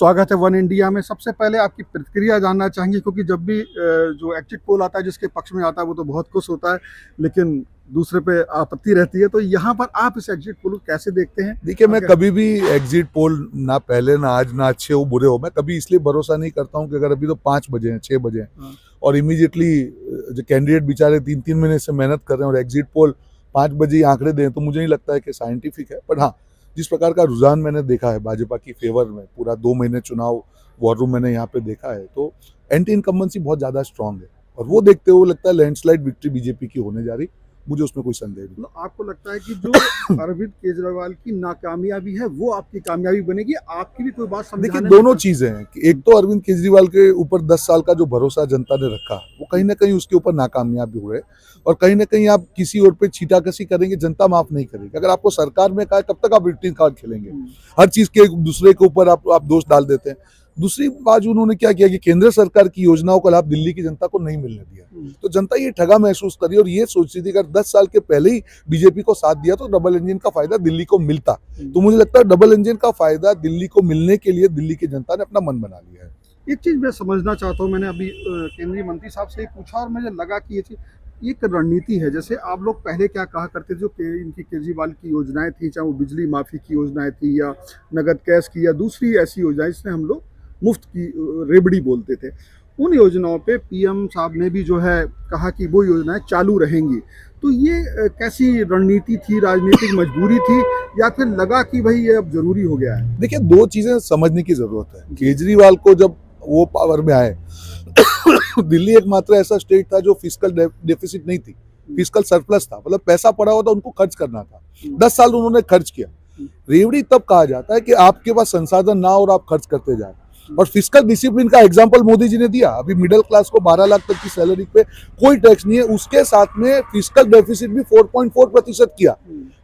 स्वागत है one India में। सबसे पहले आपकी प्रतिक्रिया जानना चाहेंगे, क्योंकि जब भी जो एग्जिट पोल आता है जिसके पक्ष में आता है वो तो बहुत खुश होता है, लेकिन दूसरे पे आपत्ति रहती है। तो यहाँ पर आप इस एग्जिट पोल को कैसे देखते हैं? देखिए, मैं कभी भी एग्जिट पोल ना पहले ना आज ना अच्छे हो बुरे हो, मैं कभी इसलिए भरोसा नहीं करता हूँ कि अगर अभी तो 5 बजे हैं 6 बजे हैं और इमीडिएटली जो कैंडिडेट बेचारे 3-3 महीने से मेहनत कर रहे हैं और एग्जिट पोल 5 बजे ही आंकड़े दें, तो मुझे नहीं लगता है कि साइंटिफिक है। पर हाँ, जिस प्रकार का रुझान मैंने देखा है भाजपा की फेवर में, पूरा 2 महीने चुनाव वॉर रूम मैंने यहाँ पे देखा है, तो एंटी इनकम्बेंसी बहुत ज़्यादा स्ट्रांग है और वो देखते हुए लगता है लैंडस्लाइड विक्ट्री बीजेपी की होने जा रही। मुझे उसमें कोई संदेह नहीं। तो आपको लगता है कि जो अरविंद केजरीवाल की नाकामयाबी है वो आपकी कामयाबी बनेगी? आपकी भी कोई बात समझाने देखिए, में दोनों चीजें हैं कि एक तो अरविंद केजरीवाल के ऊपर 10 साल का जो भरोसा जनता ने रखा वो कहीं ना कहीं उसके ऊपर नाकामयाब हुए और कहीं ना कहीं आप किसी और पे छीटाकसी करेंगे, जनता माफ नहीं करेगी। अगर आपको सरकार में कहा कब तक आप विक्टिम कार्ड खेलेंगे? हर चीज के एक दूसरे के ऊपर आप दोष डाल देते हैं। दूसरी बात उन्होंने क्या किया कि केंद्र सरकार की योजनाओं का लाभ दिल्ली की जनता को नहीं मिलने दिया, तो जनता ये ठगा महसूस करी और ये सोच रही थी अगर 10 साल के पहले ही बीजेपी को साथ दिया तो डबल इंजन का फायदा दिल्ली को मिलता। तो मुझे लगता है डबल इंजन का फायदा दिल्ली को मिलने के लिए दिल्ली की जनता ने अपना मन बना लिया है। एक चीज मैं समझना चाहता हूँ, मैंने अभी केंद्रीय मंत्री साहब से पूछा और मुझे लगा कि ये चीज एक रणनीति है। जैसे आप लोग पहले क्या कहा करते थे, जो इनकी केजरीवाल की योजनाएं थी, चाहे वो बिजली माफी की योजनाएं थी या नगद कैश की या दूसरी ऐसी योजनाएं जिसमें हम लोग मुफ्त की रेबड़ी बोलते थे, उन योजनाओं पे पीएम साहब ने भी जो है कहा कि वो योजनाएं चालू रहेंगी। तो ये कैसी रणनीति थी? राजनीतिक मजबूरी थी या फिर लगा कि भाई ये अब जरूरी हो गया है? देखिए, दो चीजें समझने की जरूरत है। केजरीवाल को जब वो पावर में आए दिल्ली एकमात्र ऐसा स्टेट था जो फिस्कल डेफिसिट नहीं थी, फिस्कल सरप्लस था, मतलब पैसा पड़ा हुआ था, उनको खर्च करना था। 10 साल उन्होंने खर्च किया। रेवड़ी तब कहा जाता है कि आपके पास संसाधन ना और आप खर्च करते जाए, और फिस्कल डिसिप्लिन का एग्जांपल मोदी जी ने दिया। अभी मिडिल क्लास को 12 लाख तक की सैलरी पे कोई टैक्स नहीं है, उसके साथ में फिस्कल डेफिसिट भी 4.4% किया।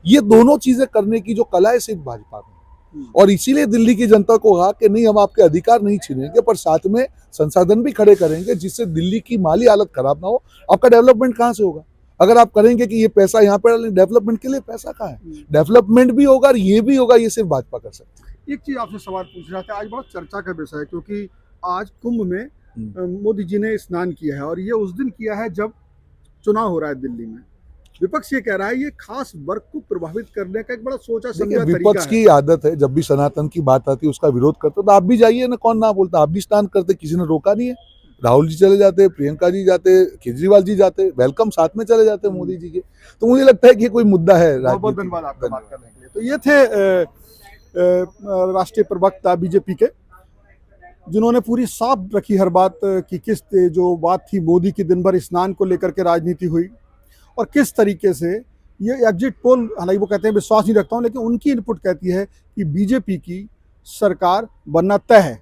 ये दोनों चीजें करने की जो कला है सिर्फ भाजपा में, और इसीलिए दिल्ली की जनता को कहा कि नहीं, हम आपके अधिकार नहीं छीनेंगे पर साथ में संसाधन भी खड़े करेंगे जिससे दिल्ली की माली हालत खराब ना हो। आपका डेवलपमेंट कहाँ से होगा अगर आप करेंगे कि ये पैसा यहाँ पे डालें? डेवलपमेंट के लिए पैसा कहाँ है? डेवलपमेंट भी होगा और ये भी होगा, ये सिर्फ भाजपा कर सकती है। एक चीज आपसे सवाल पूछ रहा था, आज बड़ा चर्चा का विषय है क्योंकि आज कुंभ में मोदी जी ने स्नान किया है और ये उस दिन किया है जब चुनाव हो रहा है दिल्ली में। विपक्ष ये कह रहा है ये खास वर्ग को प्रभावित करने का एक बड़ा सोचा समझा तरीका है। विपक्ष की आदत है, जब भी सनातन की बात आती है उसका विरोध करते, तो आप भी जाइए ना, कौन ना बोलता, आप भी स्नान करते, किसी ने रोका नहीं है। राहुल जी चले जाते, प्रियंका जी जाते, केजरीवाल जी जाते, वेलकम साथ में चले जाते मोदी जी के। तो मुझे लगता है कि कोई मुद्दा है। बहुत बहुत धन्यवाद आपका बात करने के लिए। तो ये थे राष्ट्रीय प्रवक्ता बीजेपी के, जिन्होंने पूरी साफ रखी हर बात की किस जो बात थी मोदी की दिन भर स्नान को लेकर के राजनीति हुई और किस तरीके से ये एग्जिट पोल, हालांकि वो कहते हैं विश्वास नहीं रखता हूं, लेकिन उनकी इनपुट कहती है कि बीजेपी की सरकार बनना तय है।